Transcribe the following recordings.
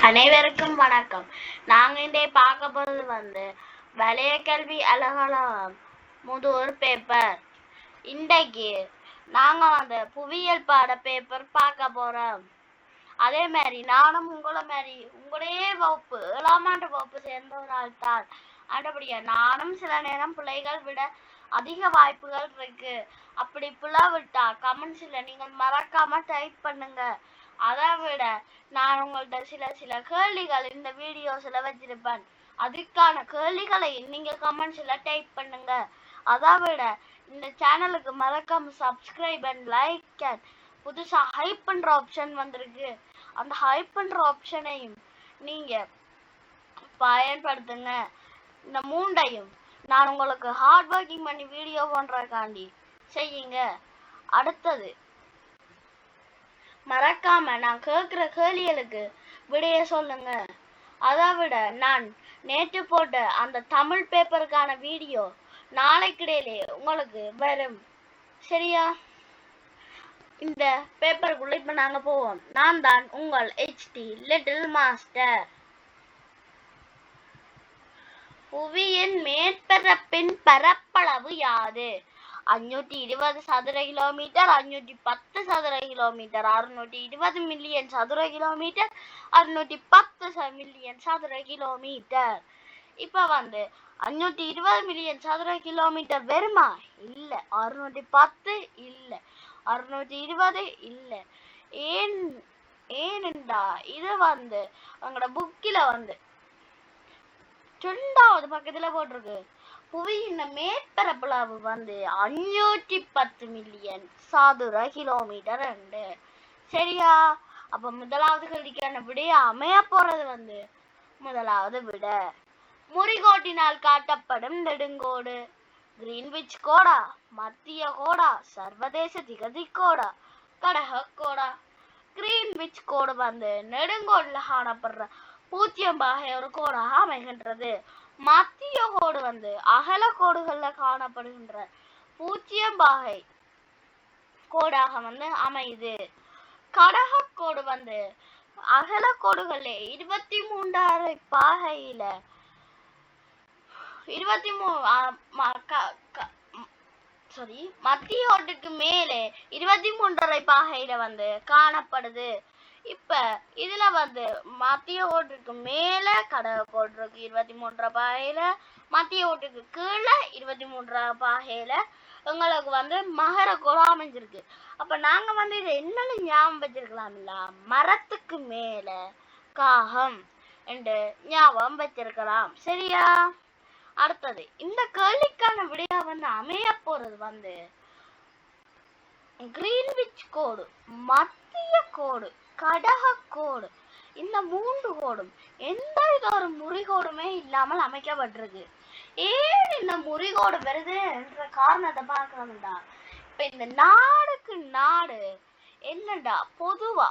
அனைவருக்கும் வணக்கம். நாங்க இன்றைய பார்க்க போறது வலய கல்வி அலகலம் முதல் பேப்பர். இன்றைக்கு நாங்க புவியியல் பாட பேப்பர் பார்க்க போறோம். அதே மாதிரி நானும் உங்களுடைய வகுப்பு 7ஆம் ஆண்டு வகுப்பு சேர்ந்தவரால் தான். அதுபடியா நானும் சில நேரம் பிள்ளைகள் விட அதிக வாய்ப்புகள் இருக்கு. அப்படி பிளவிட்டா கமெண்ட்ஸ்ல நீங்கள் மறக்காம டைப் பண்ணுங்க. அதை விட நான் உங்கள்ட்ட சில கேள்விகள் இந்த வீடியோஸ்ல வச்சிருப்பேன். அதுக்கான கேள்விகளை நீங்க கமெண்ட்ஸ்ல டைப் பண்ணுங்க. அதை விட இந்த சேனலுக்கு மறக்காம சப்ஸ்கிரைப் அண்ட் லைக் அண்ட் புதுசா ஹைப் பண்ற ஆப்ஷன் வந்திருக்கு. அந்த ஹைப் பண்ற ஆப்ஷனையும் நீங்க பயன்படுத்துங்க. இந்த மூண்டையும் நான் உங்களுக்கு ஹார்ட் ஒர்க்கிங் பண்ணி வீடியோ பண்றதுக்காண்டி செய்யுங்க. அடுத்தது மறக்காம நான் கேட்கிற கேள்விகளுக்கு விடைய சொல்லுங்க. அதை விட நான் நேற்று போட்ட அந்த தமிழ் பேப்பருக்கான வீடியோ நாளைக்கிடையிலே உங்களுக்கு வரும். சரியா? இந்த பேப்பருக்குள்ள இப்ப நாங்க போவோம். நான் தான் உங்கள் HD லிட்டில் மாஸ்டர். புவியின் மேற்பரப்பின் பரப்பளவு யாது? 520 சதுர கிலோமீட்டர், 510 சதுர கிலோமீட்டர், 620 மில்லியன் சதுர கிலோமீட்டர், 610 மில்லியன் சதுர கிலோமீட்டர். இப்ப 520 மில்லியன் சதுர கிலோமீட்டர் வருமா? இல்ல. 610 இல்ல. 620 இல்ல. ஏனென்றா இது உங்களோட புக்கில 2வது பக்கத்துல போட்டிருக்கு. புவியின் மேற்பரப்பளவு 510 மில்லியன் சதுர கிலோமீட்டர் உண்டு. சரியா? அப்ப முதலாவது கேள்விக்கான விடைய அமைய போறது முதலாவது விட. முறிகோட்டினால் காட்டப்படும் நெடுங்கோடு. கிரீன்விச் கோடா, மத்திய கோடா, சர்வதேச திகதி கோடா, கடக கோடா. கிரீன்விச் கோடு நெடுங்கோடுல காணப்படுற 0 ஒரு கோடாக அமைகின்றது. மத்திய கோடு அகல கோடுகள்ல காணப்படுகின்ற 0 கோடாக அமையுது. கடக கோடு அகல கோடுகள்ல 23 பாகையில 23 மத்திய கோட்டுக்கு மேலே 23 பாகையில காணப்படுது. இப்ப இதுல மத்திய கோட்டுக்கு மேல கடக கோடு இருக்கு 23 பாகையில, மத்திய கோட்டுக்கு கீழே 23 பாகையில உங்களுக்கு மகர கோடு அமைஞ்சிருக்கு. அப்ப நாங்க இதை என்னன்னு ஞாபகம் வச்சிருக்கலாம்ல, மரத்துக்கு மேல காகம் என்று ஞாபகம் வச்சிருக்கலாம். சரியா? அடுத்தது இந்த கேள்விக்கான விடையா அமைய போறது கிரீன்விச் கோடு, மத்திய கோடு, கடக கோடு. இந்த 3 கோடும் எந்த ஒரு முறிகோடுமே இல்லாமல் அமைக்கப்பட்டிருக்கு. ஏன் இந்த முறிகோடு வருது என்ற காரணத்தை பார்க்கணும்டா. இப்ப இந்த நாடுக்கு நாடு என்னடா பொதுவா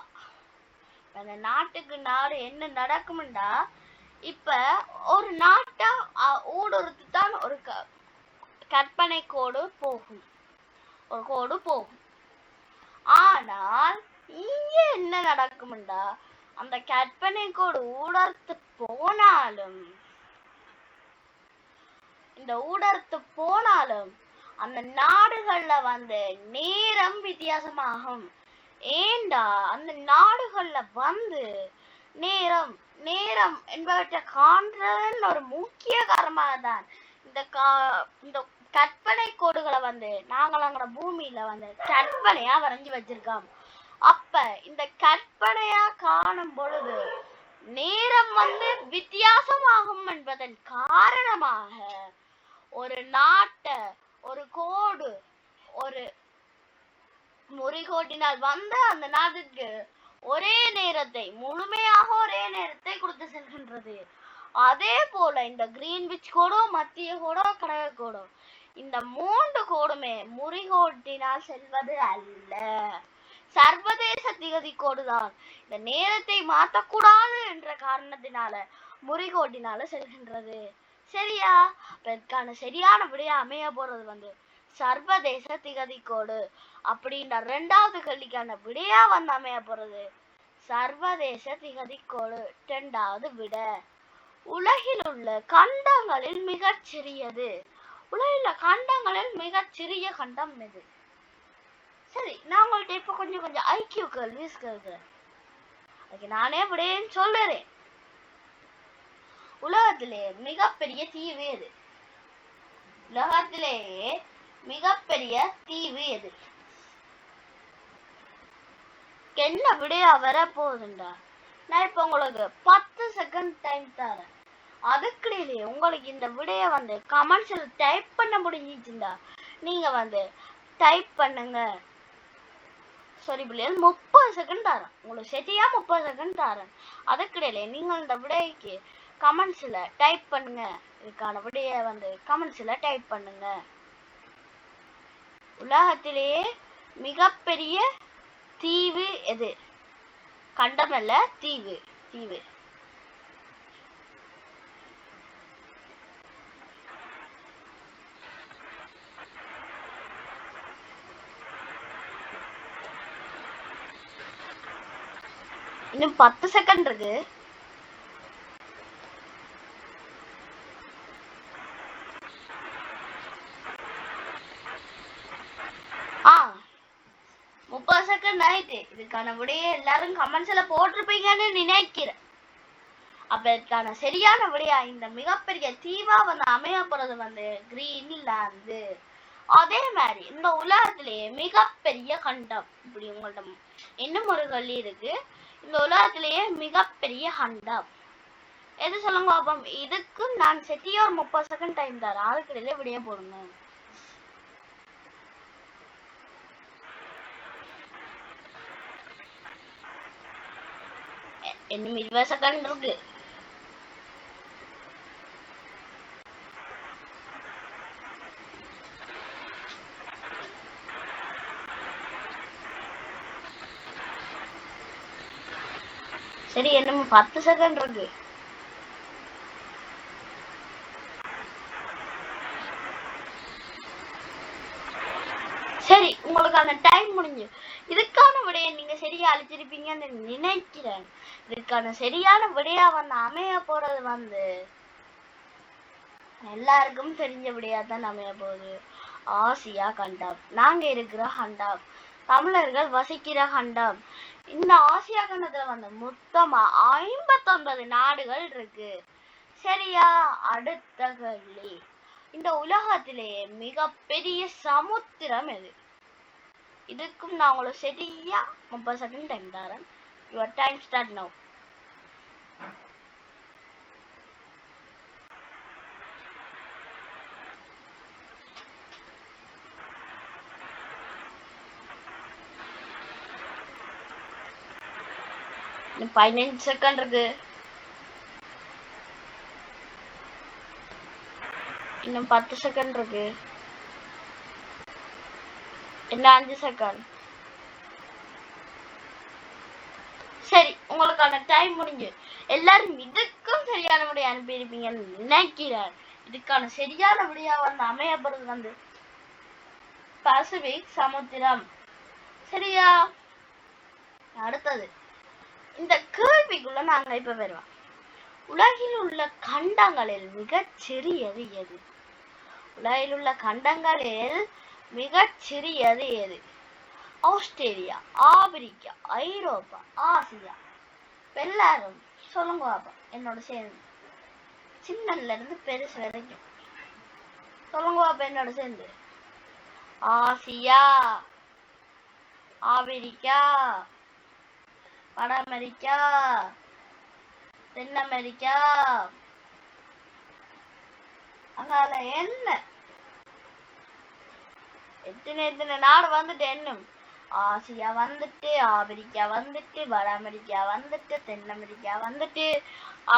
அந்த நாட்டுக்கு நாடு என்ன நடக்கும்டா, இப்ப ஒரு நாட்டை ஊடுருத்து தான் ஒரு கற்பனை கோடு போகும், ஒரு கோடு போகும். ஆனால் இங்க என்ன நடக்கும்டா, அந்த கற்பனை கோடு ஊடறுத்து போனாலும் அந்த நாடுகள்ல நேரம் வித்தியாசமாகும். ஏண்டா அந்த நாடுகள்ல நேரம் நேரம் என்பவற்றை காண்றதன் ஒரு முக்கிய காரணமாக தான் இந்த கற்பனை கோடுகளை நாங்கள பூமியில கற்பனையா வரைஞ்சு வச்சிருக்கோம். அப்ப இந்த கற்பனையா காணும் பொழுது நேரம் வித்தியாசமாகும் என்பதன் காரணமாக ஒரு நாட்டை ஒரு கோடு ஒரு முறிகோட்டினால் அந்த நாட்டுக்கு முழுமையாக ஒரே நேரத்தை கொடுத்து செல்கின்றது. அதே போல இந்த கிரீன்விச் கோடோ, மத்திய கோடோ, கடக கோடோ, இந்த 3 கோடுமே முறிகோட்டினால் செல்வது அல்ல. சர்வதேச திகதி கோடுதான் இந்த நேரத்தை மாற்றக்கூடாது என்ற காரணத்தினால முறிகோட்டினால செல்கின்றது. சரியா? இதற்கான சரியான விடைய அமைய போறது சர்வதேச திகதி கோடு. அப்படின்ற 2வது கேள்விக்கான விடையா அமைய போறது சர்வதேச திகதிக்கோடு. 2வது விட. உலகில் உள்ள கண்டங்களில் மிகச் சிறியது. உலகில் கண்டங்களில் மிகச் சிறிய கண்டம் எது? சரி, நான் உங்கள்ட்ட இப்ப கொஞ்சம் ஐக்கிய கேள்வி கேட்கிறேன். அதுக்கு நானே விடையேன்னு சொல்றேன். உலகத்திலே மிகப்பெரிய தீவு எது? உலகத்திலேயே மிகப்பெரிய தீவு எது? என்ன விடையா வர போகுதுண்டா? நான் இப்ப உங்களுக்கு 10 செகண்ட் டைம் தரேன். அதுக்கிடையிலே உங்களுக்கு இந்த விடைய கமெண்ட்ஸ்ல டைப் பண்ண முடிஞ்சிச்சுண்டா நீங்க டைப் பண்ணுங்க. சரி பிள்ளைகள், 30 செகண்ட் தரேன் உங்களுக்கு. சரியா 30 செகண்ட் தரேன். அதுக்கிடையிலே நீங்கள் இந்த விடைக்கு கமெண்ட்ஸ்ல டைப் பண்ணுங்க. இதுக்கான விடைய கமெண்ட்ஸ்ல டைப் பண்ணுங்க. உலகத்திலேயே மிகப்பெரிய தீவு எது? கண்டம் அல்ல, தீவு. தீவு. இன்னும் 10 செகண்ட் இருக்கு. ஆ 30 செகண்ட் ஆயிட்டு. இதுக்கான விடையை எல்லாரும் கமெண்ட்ஸ்ல போட்டிருப்பீங்கன்னு நினைக்கிறேன். அப்ப இதுக்கான சரியான விடையா இந்த மிகப்பெரிய தீவா அமைய போறது கிரீன்லாந்து. அதே மாதிரி இந்த உலகத்திலேயே மிகப்பெரிய கண்டம், இப்படி உங்கள்ட்ட இன்னும் ஒரு கேள்வி இருக்கு. இந்த உலகத்திலேயே மிகப்பெரிய கண்டம் எது சொல்லுங்க பாப்போம். இதுக்கு நான் செட்டியா ஒரு 30 செகண்ட் டைம் தரேன். அதுக்கிடையில விடைய போடுங்க. இன்னும் 20 செகண்ட் இருக்கு. சரி, இன்னும் 10 செகண்ட் இருக்கு. சரி, உங்களுக்கான டைம் முடிஞ்சு. இதுக்கான விடையை நீங்க சரியா அழிச்சிருப்பீங்கன்னு நினைக்கிறேன். இதுக்கான சரியான விடையா அமைய போறது எல்லாருக்கும் தெரிஞ்ச விடையா தான் அமைய போகுது. ஆசியா கண்டம். நாங்க இருக்கிற கண்டம், தமிழர்கள் வசிக்கிற கண்டம். இந்த ஆசியா கண்டத்துல மொத்தமா 59 நாடுகள் இருக்கு. சரியா? அடுத்த கேள்வி. இந்த உலகத்திலேயே மிகப்பெரிய சமுத்திரம் எது? இதுக்கும் நான் உங்களுக்கு சரியா 30 செகண்ட் டைம் தரேன். Your time start now. இன்னும் 15 செகண்ட் இருக்கு. இன்னும் 10 செகண்ட் இருக்கு. இன்னும் 5 செகண்ட். சரி, உங்களுக்கான டைம் முடிஞ்சு. எல்லாரும் இதுக்கும் சரியான விடையை அனுப்பியிருப்பீங்கன்னு நினைக்கிறேன். இதுக்கான சரியான விடையா அமையப்படுறது பசிபிக் சமுத்திரம். சரியா? அடுத்தது இந்த கேள்விக்குள்ள நாங்க இப்ப வருவோம். உலகில் உள்ள கண்டங்களில் மிகச் சிறியது எது? உலகில் உள்ள கண்டங்களில் மிகச் சிறியது எது? ஆஸ்திரேலியா, ஆப்பிரிக்கா, ஐரோப்பா, ஆசியா. எல்லாரும் சொல்லுங்க பாப்பா என்னோட சேர்ந்து. சின்னல இருந்து பெருசு வரைக்கும் சொல்லுங்க பாப்பா என்னோட சேர்ந்து. ஆசியா, ஆப்பிரிக்கா, வட அமெரிக்கா, தென் அமெரிக்கா. அதனால என்ன எத்தனை நாடு என்னும் ஆசியா ஆப்பிரிக்கா வட அமெரிக்கா தென் அமெரிக்கா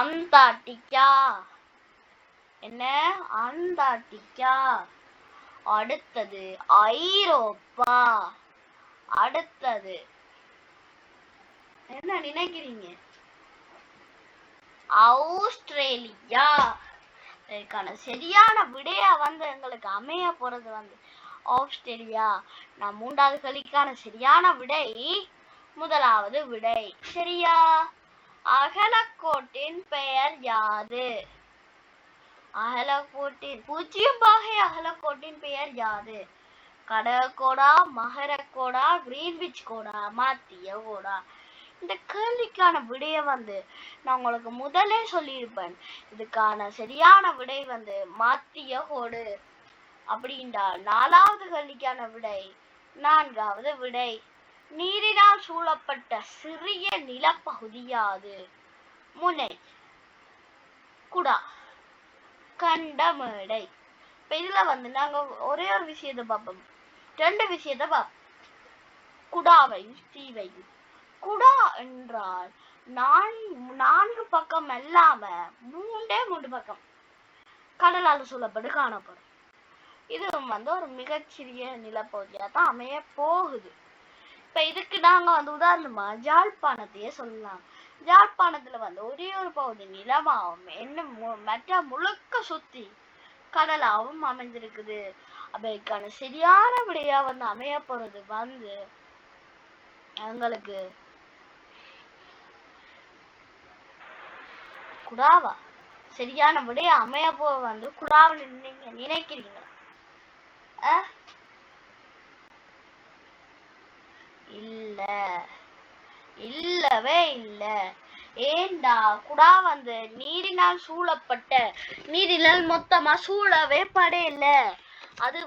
அந்தார்டிகா. என்ன? அந்தார்டிகா. அடுத்தது ஐரோப்பா. அடுத்தது என்ன நினைக்கிறீங்க? ஆஸ்திரேலியா. இதற்கான சரியான விடையா எங்களுக்கு அமைய போறது ஆஸ்திரேலியா. நான் 3வது கேள்விக்கான சரியான விடை முதலாவது விடை. சரியா? அகலக்கோட்டின் பெயர் யாது? அகலக்கோட்டின் 0 பாகை அகலக்கோட்டின் பெயர் யாது? கடற்கோடா, மகரக்கோடா, கிரீன்விச் கோடா, மத்திய கோடா? இந்த கேள்விக்கான விடைய நான் உங்களுக்கு முதலே சொல்லியிருப்பேன். இதுக்கான சரியான விடை மத்திய கோடு. அப்படின்றா 4வது கேள்விக்கான விடை 4வது விடை. நீரினால் சூழப்பட்ட சிறிய நிலப்பகுதி யாது? முனை, குடா, கண்டமேடை. இப்ப இதுல நாங்க ஒரே ஒரு விஷயத்தை பார்ப்போம், 2 விஷயத்தை பார்ப்போம், குடாவையும் தீவையும். குடா என்றால் 4 பக்கம் இல்லாம 3 பக்கம் கடலால் சூழப்பட்டு காணப்படும். இதுவும் ஒரு மிகச்சிறிய நிலப்பகுதியா தான் அமைய போகுது. இப்ப இதுக்கு நாங்க உதாரணமா ஜாழ்ப்பாணத்தையே சொல்லலாம். ஜாழ்ப்பாணத்துல ஒரே ஒரு பகுதி நிலமாவும் இன்னும் மற்ற முழுக்க சுத்தி கடலாவும் அமைஞ்சிருக்குது. அதற்கான சரியான விடையா அமைய போறது எங்களுக்கு குடாவா? சரியான விடைய அமைய போ குடாவில் நீங்க நினைக்கிறீங்களா? இல்ல, இல்லவே இல்ல. ஏண்டா குடா நீரினால் சூழப்பட்ட, நீரினால் மொத்தமா சூழவே படையில. அது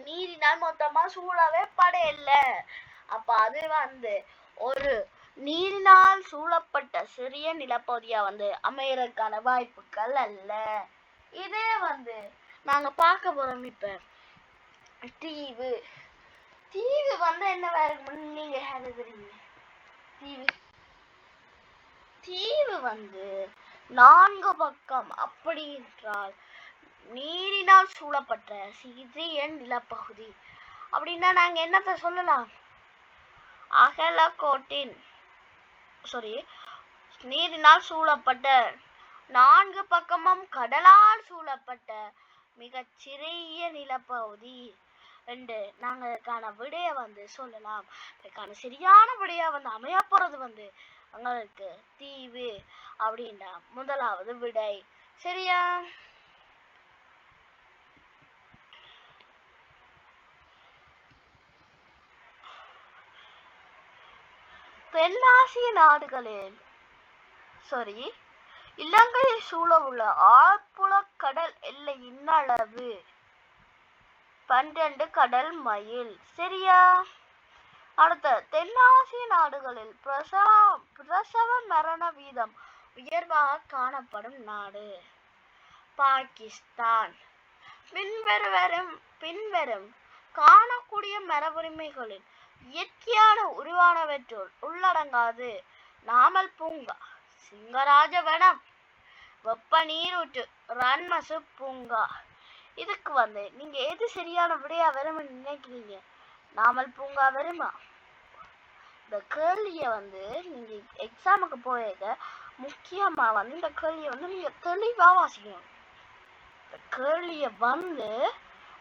நீரினால் மொத்தமா சூழவே படையில. அப்ப அது ஒரு நீரினால் சூழப்பட்ட சிறிய நிலப்பகுதியா அமையறதுக்கான வாய்ப்புகள் அல்ல. இதே நாங்க பார்க்க போறோம் இப்ப தீவு. தீவு என்ன வேற நீங்க தெரியுங்க? தீவு தீவு 4 பக்கம் அப்படி என்றால் நீரினால் சூழப்பட்ட சிறிய நிலப்பகுதி. அப்படின்னா நாங்க என்னத்த சொல்லலாம்? அகலக்கோட்டின் நீரினால் சூழப்பட்ட 4 பக்கமும் கடலால் சூழப்பட்ட மிகச் சிறிய நிலப்பகுதி என்று நாங்க அதுக்கான விடைய சொல்லலாம். அதுக்கான சரியான விடைய அமைய போறது எங்களுக்கு தீவு அப்படின்னா முதலாவது விடை. சரியா? தென்னாசிய நாடுகளில் இலங்கையை சூழ உள்ள ஆழ்புல கடல் எல்லையின் அளவு 12 கடல் மைல். சரியா? அடுத்த தென்னாசிய நாடுகளில் பிரசவ மரண வீதம் உயர்வாக காணப்படும் நாடு பாகிஸ்தான். பின்வரும் காணக்கூடிய மரபுரிமைகளில் இயற்கையான உருவானவற்றுள் உள்ளடங்காது. நாமல் பூங்கா, சிங்கராஜ வனம், வெப்ப நீரூற்று, ரன்மசு பூங்கா. இதுக்கு நீங்க எது சரியான விடையா வரும்னு நினைக்கிறீங்க? நாமல் பூங்கா வருமா? இந்த கேள்விய நீங்க எக்ஸாமுக்கு போயிருக்க முக்கியமா இந்த கேள்விய நீங்க தெளிவா வாசிக்கணும். இந்த கேள்விய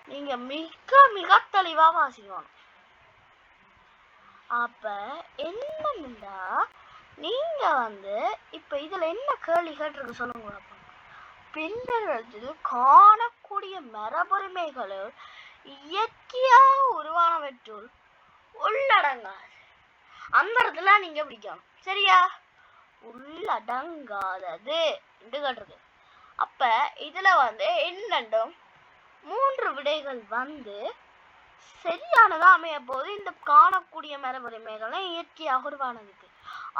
நீங்க மிக மிக தெளிவா வாசிக்கணும். அப்ப என்னன்னா நீங்க இப்ப இதுல என்ன கேள்வி கேட்டிருக்கு சொல்லுங்க. பின்னத்தில் காணக்கூடிய மரபுரிமைகளுள் இயற்கையாக உருவானவற்றுள் உள்ளடங்காது. அந்த இடத்துல நீங்க பிடிக்கணும். சரியா? உள்ளடங்காதது என்று கேட்டிருக்கு. அப்ப இதுல என்னண்டும் 3 விடைகள் சரியானதா அமைய போது. இந்த காணக்கூடிய மரபுரிமைகள் இயற்கையாக உருவானதுக்கு.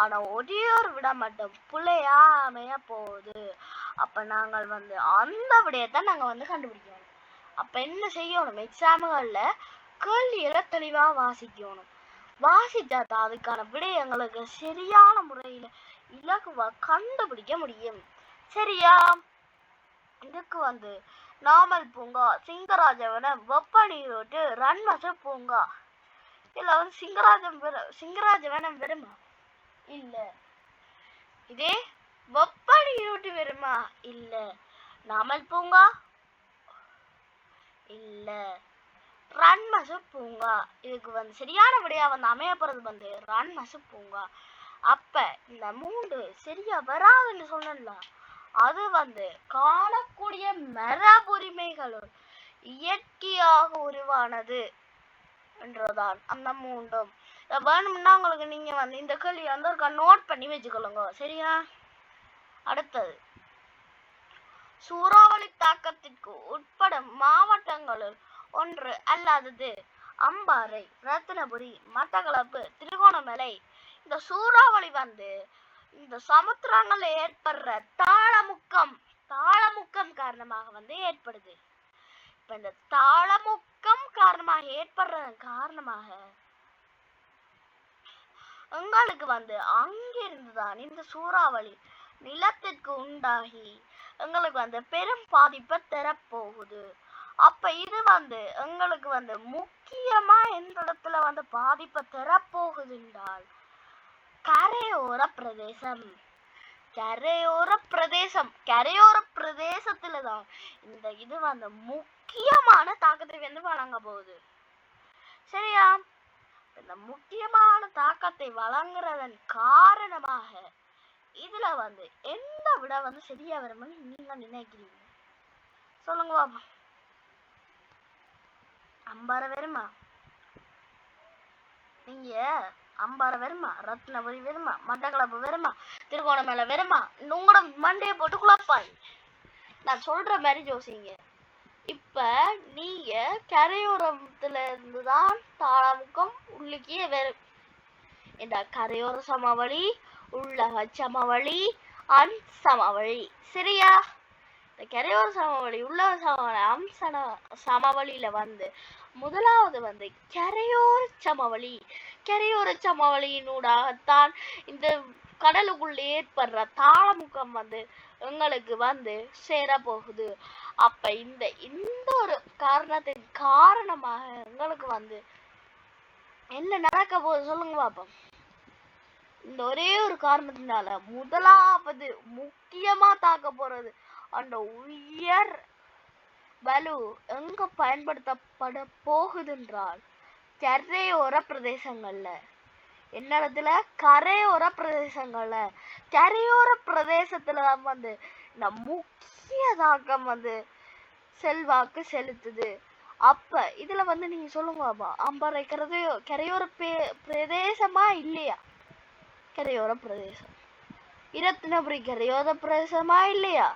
ஆனா ஒரே ஒரு விட மட்டும் பிள்ளையா அமைய போகுது. அப்ப நாங்கள் அந்த விடயத்தான் நாங்க கண்டுபிடிக்கணும். அப்ப என்ன செய்யணும்? எக்ஸாமுகள்ல கேள்விகளை தெளிவா வாசிக்கணும். வாசிச்சாதான் அதுக்கான விடை எங்களுக்கு சரியான முறையில இலகுவா கண்டுபிடிக்க முடியும். சரியா? இதுக்கு நாமல் பூங்கா, சிங்கராஜவனம், வெப்ப நீரூற்று, ரன்மசு பூங்கா. இதுல சிங்கராஜவனம் வருமா? இல்ல. இதே வெப்ப நீரூற்று வருமா? இல்ல. நாமல் பூங்கா இல்ல. ரன்மசு பூங்கா. இதுக்கு வந்து சரியான விடையா வந்து அமைய போறது வந்து ரன்மசு பூங்கா. அப்ப இந்த 3 சரியா வராதுன்னு சொன்னல, அது வந்து காணக்கூடிய மரபுரிமைகளும் இயற்கையாக உருவானது என்றுதான் அந்த 3ம். வேணும்னா உங்களுக்கு நீங்க வந்து இந்த கேள்வி வந்து ஒரு நோட் பண்ணி வச்சுக்கொள்ளுங்க, சரியா? அடுத்தது, சூறாவளி தாக்கத்திற்கு உட்படும் மாவட்டங்களுள் ஒன்று அல்லாதது அம்பாறை, ரத்தினபுரி, மட்டக்களப்பு, திருகோணமலை. இந்த சூறாவளி வந்து இந்த சமுத்திரங்கள்ல ஏற்படுற தாளமுக்கம் காரணமாக வந்து ஏற்படுது. இப்ப இந்த தாளமுக்கம் காரணமாக ஏற்படுறதன் காரணமாக எங்களுக்கு வந்து அங்கிருந்துதான் இந்த சூறாவளி நிலத்திற்கு உண்டாகி எங்களுக்கு வந்து பெரும் பாதிப்பை தரப்போகுது. அப்ப இது வந்து எங்களுக்கு வந்து முக்கியமா எந்த இடத்துல வந்து பாதிப்பை தரப்போகுது என்றால் கரையோர பிரதேசத்துல தான் இந்த இது வந்து முக்கியமான தாக்கத்தை வந்து வழங்க போகுது, சரியா? இந்த முக்கியமான தாக்கத்தை வழங்குறதன் காரணமாக இதுல வந்து எந்த விட வந்து சரியா வரும்னு நீங்க நினைக்கிறீங்க? சொல்லுங்க பாப்பா. அம்பாறை வருமா? நீங்க அம்பாறை வருமா, ரத்னபுரி வருமா, மட்டக்களப்பு வருமா, திருகோணமலை வருமா? உங்களோட மண்டையை போட்டு குழப்பாய். நான் சொல்ற மாதிரி யோசிங்க. இப்ப நீங்க கரையோரத்துல இருந்துதான் தாளமுக்கம் உள்ளுக்கே வரும். இந்த கரையோர சமவெளி, உள்ளக சமவெளி, அன் சமவெளி, சரியா? இந்த கரையோர சமவெளி, உள்ளக சமவெளி, சமவெளியில வந்து முதலாவது வந்து கரையோர சமவெளியினூடாகத்தான் இந்த கடலுக்குள்ள ஏற்படுற தாளமுக்கம் வந்து எங்களுக்கு வந்து சேரப்போகுது. அப்ப இந்த ஒரு காரணத்தின் காரணமாக எங்களுக்கு வந்து என்ன நடக்க போகுது சொல்லுங்க பாப்போம். இந்த ஒரே ஒரு காரணத்தினால முதலாவது முக்கியமா தாக்க போறது அந்த உயர் வலு எங்க பயன்படுத்தப்பட போகுது என்றால் கரையோர பிரதேசங்கள்ல. என்ன இடத்துல? கரையோர பிரதேசத்துல வந்து இந்த முக்கிய தாக்கம் வந்து செல்வாக்கு செலுத்துது. அப்ப இதுல வந்து நீங்க சொல்லுங்க, அம்பாறை கரையோர பிரதேசமா இல்லையா? கரையோர பிரதேசம். இரத்தினபுரி கரையோர பிரதேசமா இல்லையா?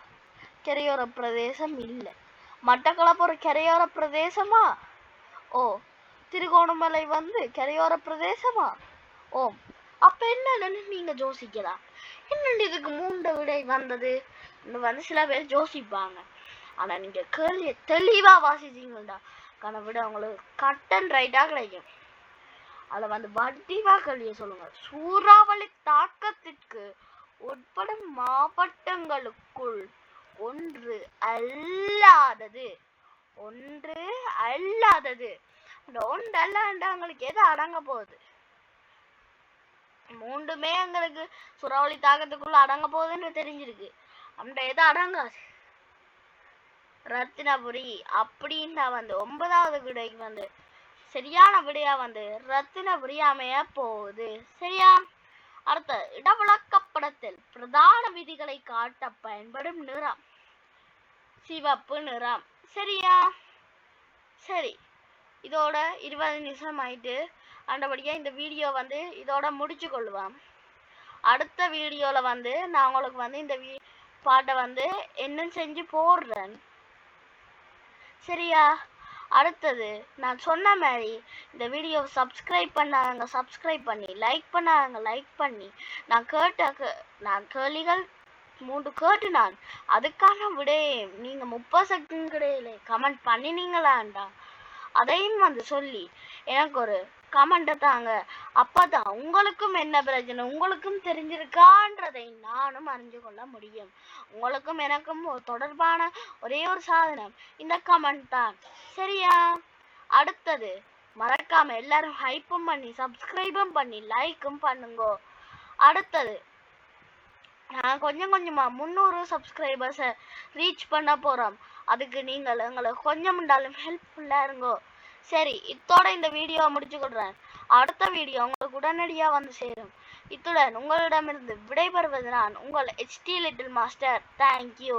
கரையோர பிரதேசம் இல்லை. மட்டக்களப்பு ஒரு கரையோர பிரதேசமா? ஓ. திருகோணமலை வந்து கரையோர பிரதேசமா? ஓ. அப்ப என்னன்னு நீங்க யோசிக்கலாம். என்னன்னு இதுக்கு 3 விடை வந்தது வந்து சில பேர் யோசிப்பாங்க. ஆனா நீங்க கேள்வியை தெளிவா வாசிச்சீங்கடா விட உங்களுக்கு கட் அண்ட் ரைட்டா கிடைக்கும். அத வந்து வடிவா கேள்வியை சொல்லுங்க. சூறாவளி தாக்கத்திற்கு உட்படும் மாவட்டங்களுக்குள் ஒன்று அல்லாதது இந்த ஒன்று அல்லாண்டவங்களுக்கு எது அடங்க போகுது? 3மே எங்களுக்கு சூறாவளி தாக்கத்துக்குள்ள அடங்க போகுதுன்னு தெரிஞ்சிருக்கு. அந்த எது அடங்காது? ரத்தினபுரி. அப்படின்னா வந்து 9வது விடைக்கு வந்து சரியான விடையா வந்து ரத்தினபுரி அமைய போகுது, சரியா? அடுத்த இடவிளக்கப்படத்தில் பிரதான விதிகளை காட்ட பயன்படும் நிறம் சிவப்பு நிறம், சரியா? சரி, இதோட 20 நிமிஷம் ஆயிட்டு. அந்தபடியா இந்த வீடியோ வந்து இதோட முடிச்சு கொள்ளுவோம். அடுத்த வீடியோல வந்து நான் உங்களுக்கு வந்து இந்த பாட்டை வந்து என்ன செஞ்சு போடுறேன், சரியா? அடுத்தது நான் சொன்ன மாதிரி இந்த வீடியோ சப்ஸ்கிரைப் பண்ணாங்க, சப்ஸ்கிரைப் பண்ணி, லைக் பண்ணாங்க, லைக் பண்ணி, நான் கேள்விகள் 3 கேட்டு நான் அதுக்கான விடையை நீங்க 30 செகண்ட் கிடையில கமெண்ட் பண்ணினீங்களாண்டா அதையும் வந்து சொல்லி எனக்கு ஒரு கமெண்ட் தாங்க. அப்பதான் உங்களுக்கும் என்ன பிரச்சனை உங்களுக்கும் தெரிஞ்சிருக்கான்றதை நானும் அறிஞ்சு கொள்ள முடியும். உங்களுக்கும் எனக்கும் தொடர்பான ஒரே ஒரு சாதனம் இந்த கமெண்ட் தான், சரியா? அடுத்தது மறக்காம எல்லாரும் ஹைப்பும் பண்ணி, சப்ஸ்கிரைபும் பண்ணி, லைக்கும் பண்ணுங்க. அடுத்தது நான் கொஞ்சம் கொஞ்சமா 300 சப்ஸ்கிரைபர்ஸை ரீச் பண்ண போறோம். அதுக்கு நீங்கள் எங்களுக்கு கொஞ்சம் ஹெல்ப்ஃபுல்லா இருங்கோ, சரி, இத்தோட இந்த வீடியோ முடிச்சுக்கொள்றேன். அடுத்த வீடியோ உங்களுக்கு உடனடியாக வந்து சேரும். இத்துடன் உங்களிடமிருந்து விடைபெறுவது நான் உங்கள் HT லிட்டில் மாஸ்டர். தேங்க்யூ.